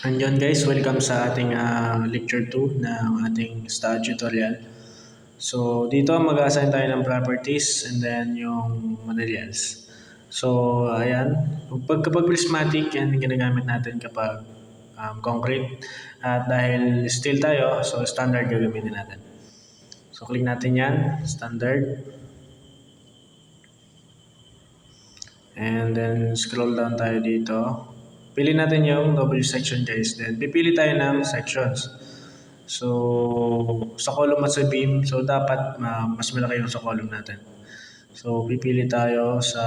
Andyan guys, welcome sa ating lecture 2 ng ating stud tutorial. So dito mag-assign tayo ng properties and then yung materials. So ayan, kapag prismatic yan ginagamit natin kapag concrete. At dahil steel tayo, so standard gagamitin natin. So click natin yan, standard. And then scroll down tayo dito. Pili natin yung W section guys. Then pipili tayo ng sections. So sa column at sa beam, so dapat mas malaki yung sa column natin. So pipili tayo sa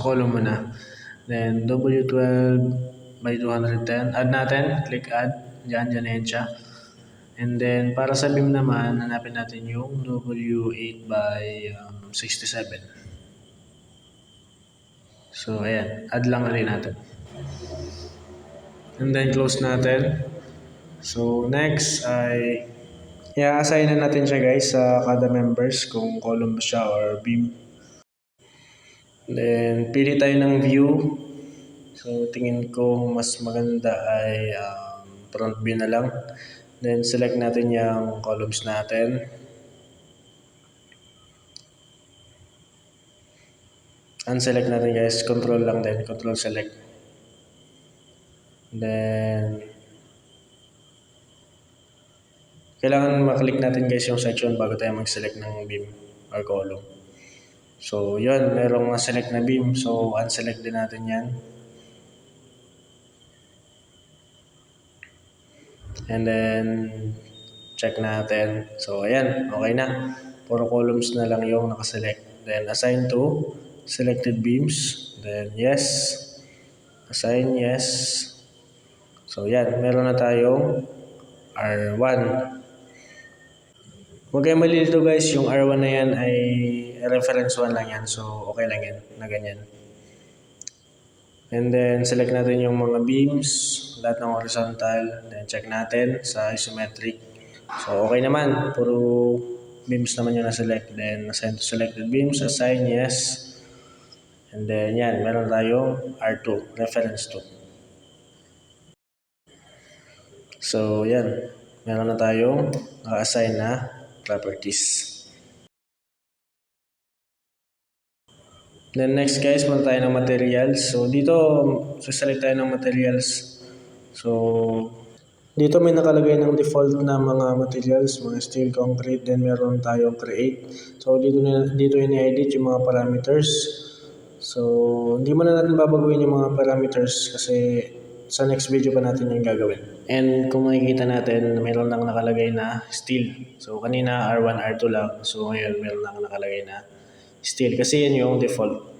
column muna. Then W12 by 210. Add natin. Click add. Diyan yan siya. And then, para sa beam naman, hanapin natin yung W8 by 67. So, ayan. Add lang rin natin. And then, close natin. So, next ay i-assign na natin siya guys sa kada members kung column siya or beam. Then, pili tayo ng view. So, tingin ko mas maganda ay front view na lang. Then, select natin yung columns natin. Unselect natin guys. Control lang din. Control select. Then, kailangan maklik natin guys yung section bago tayo mag-select ng beam or column. So, yun. Merong select na beam. So, unselect din natin yan. And then, check natin. So, ayan. Okay na. Puro columns na lang yung nakaselect. Then, assign to selected beams. Then, yes. Assign, yes. So, yan. Meron na tayong R1. Huwag kayo malilito guys. Yung R1 na yan ay reference 1 lang yan. So, okay lang yan. Na ganyan. And then, select natin yung mga beams, lahat ng horizontal. Then, check natin sa isometric. So, okay naman. Puro beams naman yung na-select. Then, assign to selected beams. Assign, yes. And then, yan. Meron tayong R2, reference 2. So, yan. Meron na tayong naka-assign na properties. Then next guys, muna tayo ng materials. So dito, select tayo ng materials. So dito may nakalagay ng default na mga materials, mga steel, concrete, then meron tayong create. So dito ini-edit yung mga parameters. So hindi muna natin babaguhin yung mga parameters kasi sa next video pa natin yung gagawin. And kung makikita natin, mayroon lang nakalagay na steel. So kanina R1, R2 lang. So ngayon meron lang nakalagay na steel kasi yan yung default.